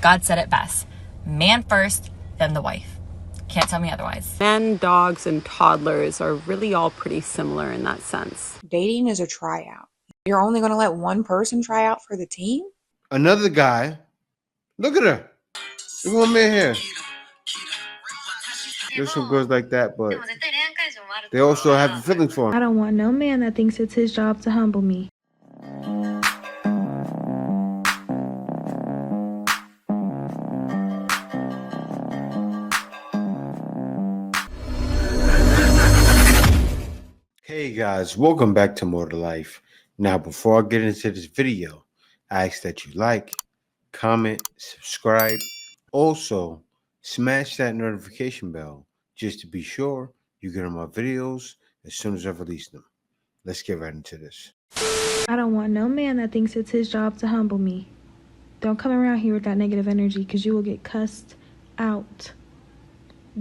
God said it best. Man first, then the wife. Can't tell me otherwise. Men, dogs, and toddlers are really all pretty similar in that sense. Dating is a tryout. You're only going to let one person try out for the team? Another guy. Look at her. There's one man here. There's some girls like that, but they also have feelings for him. I don't want no man that thinks it's his job to humble me. Hey guys, welcome back to More to Life. Now, before I get into this video, I ask that you like, comment, subscribe. Also, smash that notification bell just to be sure you get on my videos as soon as I release them. Let's get right into this. I don't want no man that thinks it's his job to humble me. Don't come around here with that negative energy because you will get cussed out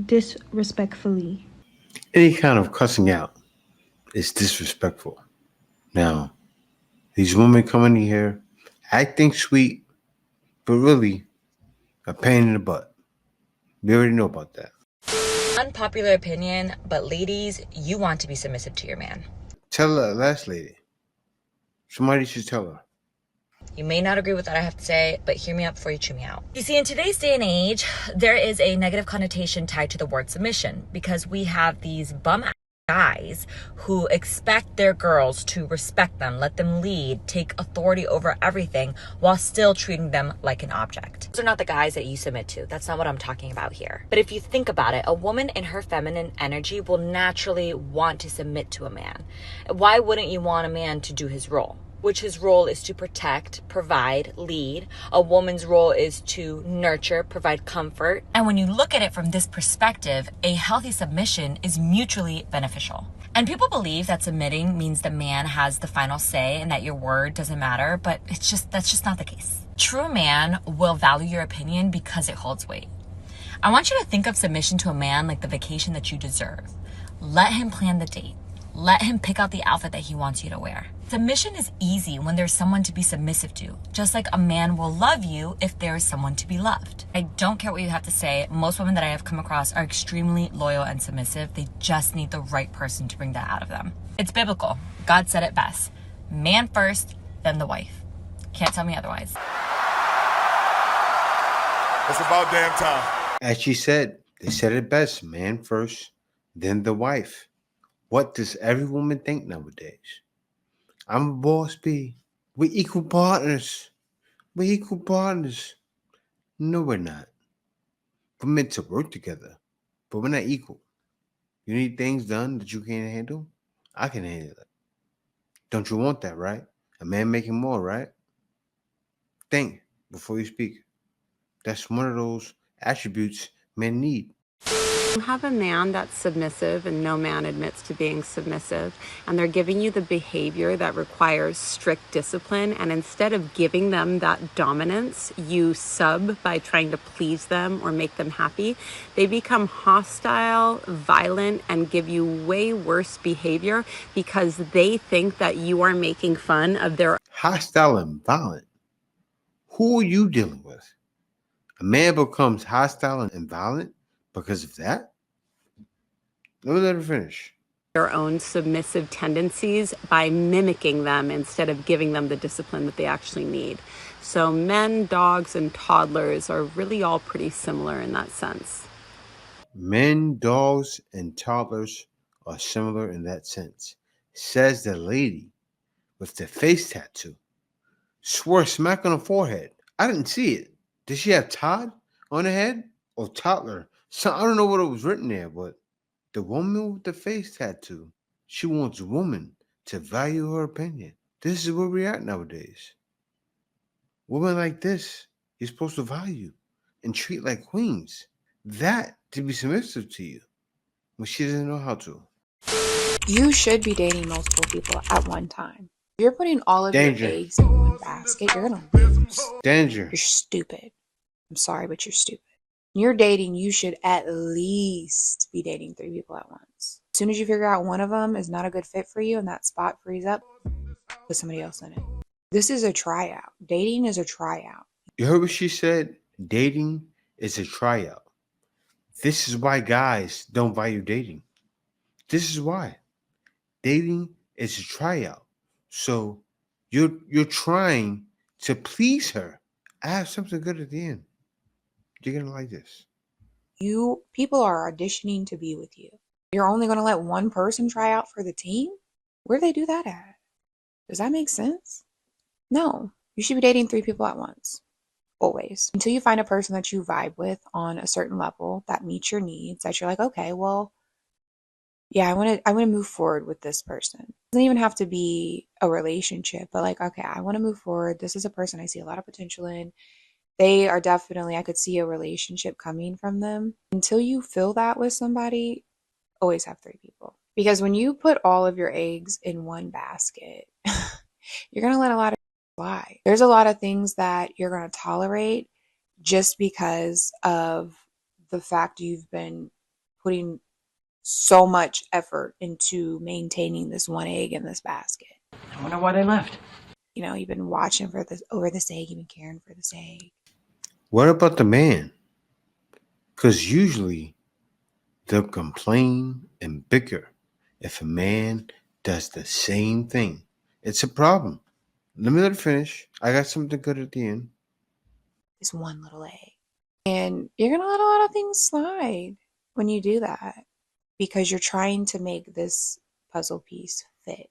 disrespectfully. Any kind of cussing out is disrespectful. Now, these women coming in here acting sweet, but really a pain in the butt. We already know about that. Unpopular opinion, but ladies, you want to be submissive to your man. Tell that last lady. Somebody should tell her. You may not agree with what I have to say, but hear me out before you chew me out. You see, in today's day and age, there is a negative connotation tied to the word submission because we have these bum guys who expect their girls to respect them, let them lead, take authority over everything while still treating them like an object. Those are not the guys that you submit to. That's not what I'm talking about here. But if you think about it, a woman in her feminine energy will naturally want to submit to a man. Why wouldn't you want a man to do his role? Which his role is to protect, provide, lead. A woman's role is to nurture, provide comfort. And when you look at it from this perspective, a healthy submission is mutually beneficial. And people believe that submitting means the man has the final say and that your word doesn't matter, but that's just not the case. True man will value your opinion because it holds weight. I want you to think of submission to a man like the vacation that you deserve. Let him plan the date. Let him pick out the outfit that he wants you to wear. Submission is easy when there's someone to be submissive to, just like a man will love you if there is someone to be loved. I don't care what you have to say. Most women that I have come across are extremely loyal and submissive. They just need the right person to bring that out of them. It's biblical. God said it best. Man first, then the wife. Can't tell me otherwise. It's about damn time. As she said, they said it best. Man first, then the wife. What does every woman think nowadays? I'm a boss B. We're equal partners. We're equal partners. No, we're not. We're meant to work together, but we're not equal. You need things done that you can't handle? I can handle it. Don't you want that, right? A man making more, right? Think before you speak. That's one of those attributes men need. You have a man that's submissive and no man admits to being submissive, and they're giving you the behavior that requires strict discipline, and instead of giving them that dominance, you sub by trying to please them or make them happy. They become hostile, violent, and give you way worse behavior because they think that you are making fun of their Hostile and violent. Who are you dealing with? A man becomes hostile and violent because of that? Let me let her finish. Their own submissive tendencies by mimicking them instead of giving them the discipline that they actually need. So men, dogs, and toddlers are really all pretty similar in that sense. Men, dogs, and toddlers are similar in that sense, says the lady with the face tattoo. Swore smack on the forehead. I didn't see it. Did she have Todd on her head or toddler? So I don't know what it was written there, but the woman with the face tattoo, she wants a woman to value her opinion. This is where we're at nowadays. Women like this, you're supposed to value and treat like queens. That to be submissive to you when she doesn't know how to. You should be dating multiple people at one time. If you're putting all of Danger. your eggs in one basket, you're going to lose. Danger. You're stupid. I'm sorry, but you're stupid. When you're dating, you should at least be dating 3 people at once. As soon as you figure out one of them is not a good fit for you and that spot frees up, put somebody else in it. This is a tryout. Dating is a tryout. You heard what she said? Dating is a tryout. This is why guys don't value dating. This is why. Dating is a tryout. So you're trying to please her. I have something good at the end. You're gonna like this. People are auditioning to be with you. You're only going to let one person try out for the team? Where do they do that at? Does that make sense? No. You should be dating 3 people at once. Always. Until you find a person that you vibe with on a certain level that meets your needs, that you're like, okay, well, yeah, I want to move forward with this person. It doesn't even have to be a relationship, but like, okay, I want to move forward. This is a person I see a lot of potential in. They are definitely, I could see a relationship coming from them. Until you feel that with somebody, always have 3 people. Because when you put all of your eggs in one basket, you're going to let a lot of fly. There's a lot of things that you're going to tolerate just because of the fact you've been putting so much effort into maintaining this one egg in this basket. I wonder why they left. You know, you've been watching for this over this egg, you've been caring for this egg. What about the man? Because usually they'll complain and bicker if a man does the same thing. It's a problem. Let me let it finish. I got something good at the end. This one little egg. And you're going to let a lot of things slide when you do that because you're trying to make this puzzle piece fit.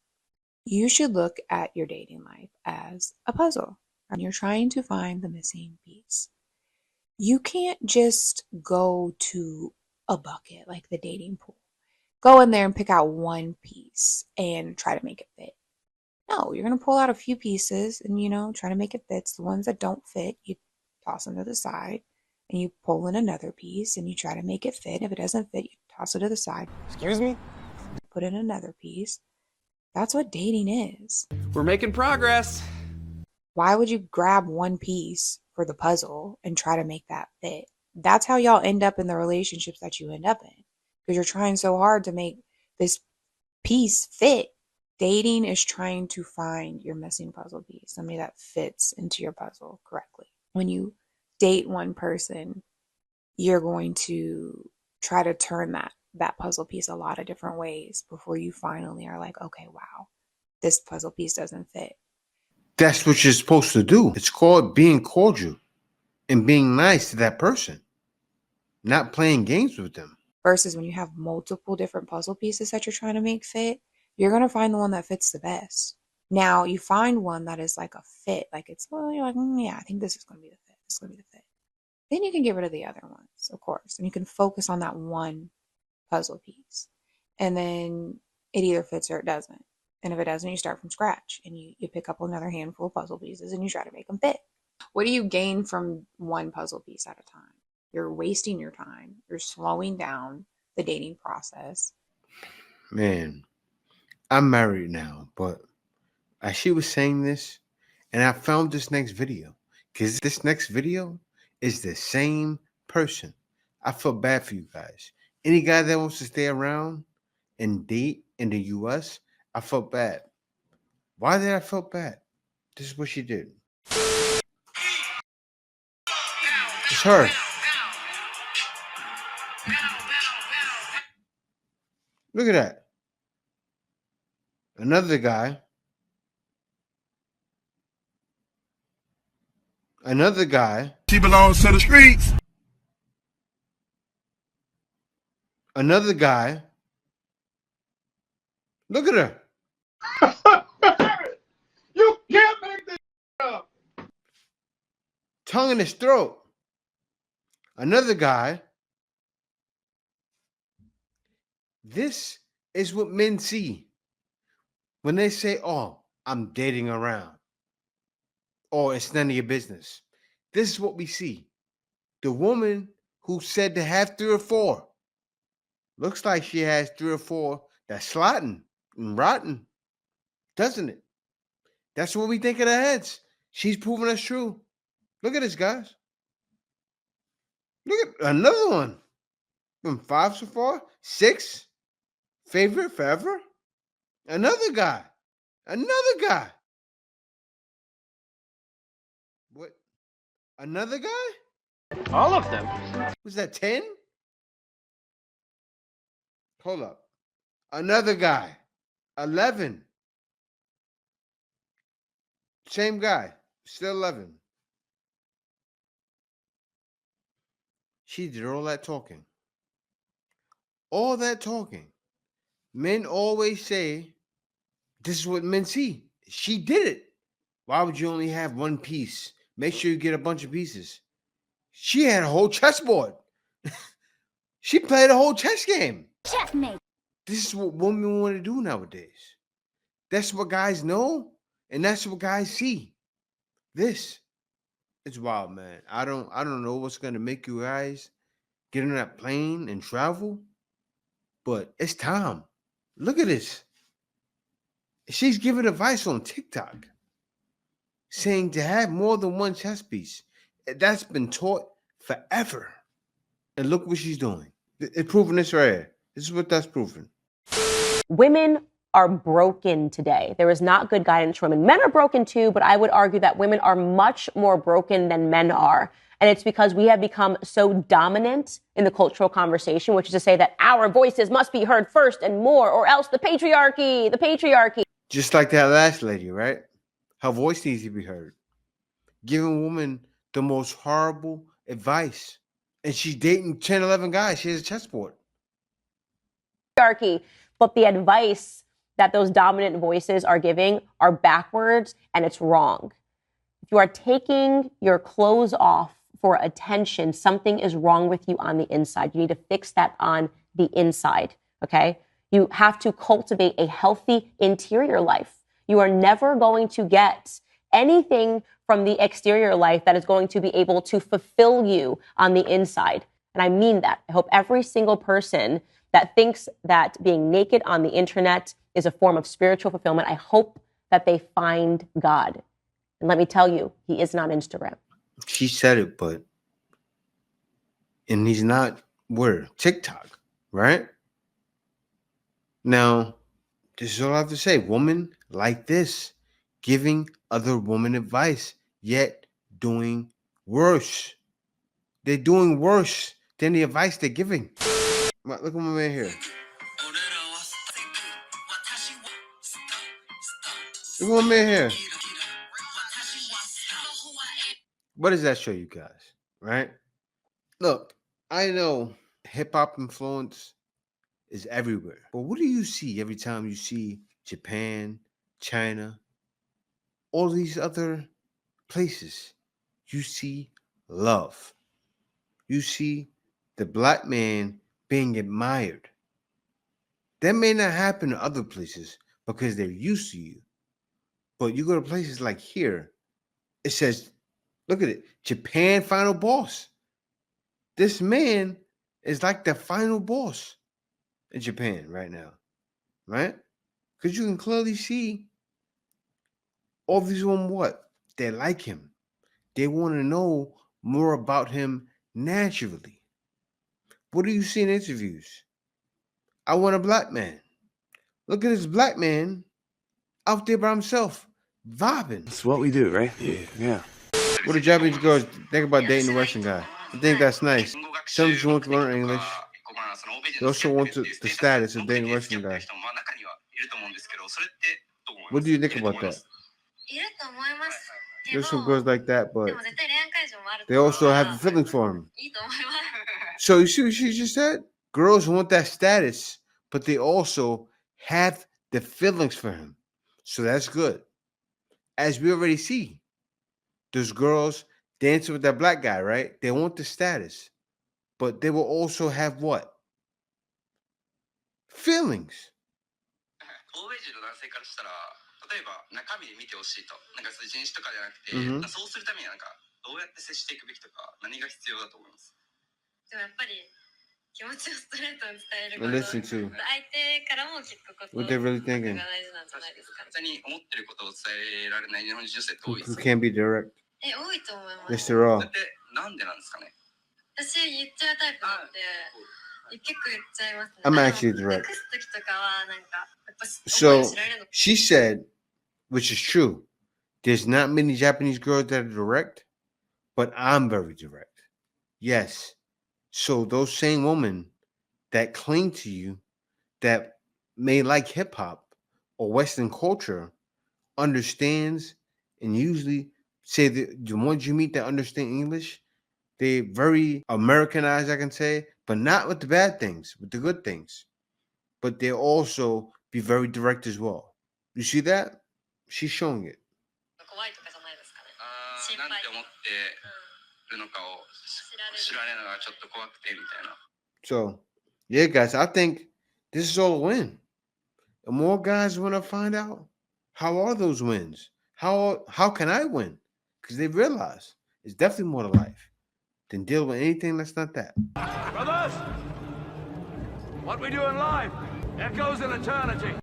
You should look at your dating life as a puzzle and you're trying to find the missing piece. You can't just go to a bucket like the dating pool. Go in there and pick out one piece and try to make it fit. No, you're going to pull out a few pieces and, try to make it fit. The ones that don't fit, you toss them to the side and you pull in another piece and you try to make it fit. If it doesn't fit, you toss it to the side. Excuse me? Put in another piece. That's what dating is. We're making progress. Why would you grab one piece for the puzzle and try to make that fit? That's how y'all end up in the relationships that you end up in because you're trying so hard to make this piece fit. Dating is trying to find your missing puzzle piece, somebody that fits into your puzzle correctly. When you date one person, you're going to try to turn that puzzle piece a lot of different ways before you finally are like, okay, wow, this puzzle piece doesn't fit. That's what you're supposed to do. It's called being cordial and being nice to that person, not playing games with them. Versus when you have multiple different puzzle pieces that you're trying to make fit, you're going to find the one that fits the best. Now, you find one that is like a fit, like it's, well, you're like, yeah, I think this is going to be the fit. This is going to be the fit. Then you can get rid of the other ones, of course, and you can focus on that one puzzle piece. And then it either fits or it doesn't. And if it doesn't, you start from scratch and you pick up another handful of puzzle pieces and you try to make them fit. What do you gain from one puzzle piece at a time? You're wasting your time. You're slowing down the dating process. Man, I'm married now, but as she was saying this, and I found this next video, because this next video is the same person. I feel bad for you guys. Any guy that wants to stay around and date in the US, I felt bad. Why did I feel bad? This is what she did. It's her. Look at that. Another guy. Another guy. She belongs to the streets. Another guy. Look at her. You can't make this up. Tongue in his throat. Another guy. This is what men see when they say, oh, I'm dating around. Or it's none of your business. This is what we see. The woman who said to have 3 or 4. Looks like she has 3 or 4 that's slotting and rotten. Doesn't it? That's what we think in our heads. She's proving us true. Look at this, guys. Look at another one. From 5 so far. 6. Favorite forever. Another guy. Another guy. What? Another guy? All of them. Was that 10? Hold up. Another guy. 11. Same guy. Still 11. She did all that talking. All that talking. Men always say, this is what men see. She did it. Why would you only have one piece? Make sure you get a bunch of pieces. She had a whole chessboard. She played a whole chess game. Checkmate. This is what women want to do nowadays. That's what guys know, and that's what guys see. This. It's wild, man. I don't know what's gonna make you guys get on that plane and travel, but it's time. Look at this. She's giving advice on TikTok, saying to have more than one chess piece. That's been taught forever. And look what she's doing. It's proving this right here. This is what that's proving. Women are broken today. There is not good guidance for women. Men are broken too, but I would argue that women are much more broken than men are. And it's because we have become so dominant in the cultural conversation, which is to say that our voices must be heard first and more, or else the patriarchy. Just like that last lady, right? Her voice needs to be heard. Giving women the most horrible advice. And she's dating 10, 11 guys. She has a chessboard. But the advice that those dominant voices are giving are backwards, and it's wrong. If you are taking your clothes off for attention, something is wrong with you on the inside. You need to fix that on the inside, okay? You have to cultivate a healthy interior life. You are never going to get anything from the exterior life that is going to be able to fulfill you on the inside. And I mean that. I hope every single person that thinks that being naked on the internet is a form of spiritual fulfillment, I hope that they find God. And let me tell you, he is not Instagram. She said it, and he's not where? TikTok, right? Now, this is all I have to say. Women like this, giving other women advice, yet doing worse. They're doing worse than the advice they're giving. Look at my man here. Look at my man here. What does that show you guys, right? Look, I know hip-hop influence is everywhere. But what do you see every time you see Japan, China, all these other places? You see love. You see the black man being admired. That may not happen in other places because they're used to you. But you go to places like here, it says, look at it, Japan final boss. This man is like the final boss in Japan right now, right? Because you can clearly see all these women, what? They like him. They want to know more about him naturally. What do you see in interviews? I want a black man. Look at this black man out there by himself, vibing. That's what we do, right? Yeah. What do Japanese girls think about dating a Russian guy? I think that's nice. Some just want to learn English. They also want the status of dating a Russian guy. What do you think about that? There's some girls like that, but they also have feelings for him. So you see what she just said? Girls want that status, but they also have the feelings for him. So that's good. As we already see, those girls dancing with that black guy, right? They want the status, but they will also have what? Feelings. 欧米人の男性からしたら、例えば中身で見てほしいと、なんかそういう人種とかじゃなくて、そうするためにはなんかどうやって接していくべきとか、何が必要だと思います。でもやっぱり気持ちをストレートに伝えること、相手からも聞くことが大事なんじゃないですか。実際に思ってることを伝えられない日本人女性って多いです。Who can't be direct? 多いと思います。Yes, there are. だってなんでなんですかね。私言っちゃうタイプなんで。I'm actually direct. So she said, which is true, there's not many Japanese girls that are direct, but I'm very direct. Yes. So those same women that cling to you, that may like hip hop or Western culture, understands and usually say that the ones you meet that understand English, they very Americanized, I can say, but not with the bad things, with the good things. But they also be very direct as well. You see that? She's showing it. なんて思ってるのかを知られるのがちょっと怖くてみたいな。 So, yeah, guys, I think this is all a win. And more guys want to find out, how are those wins? How can I win? Because they realize it's definitely more to life than deal with anything that's not that. Brothers, what we do in life echoes in eternity.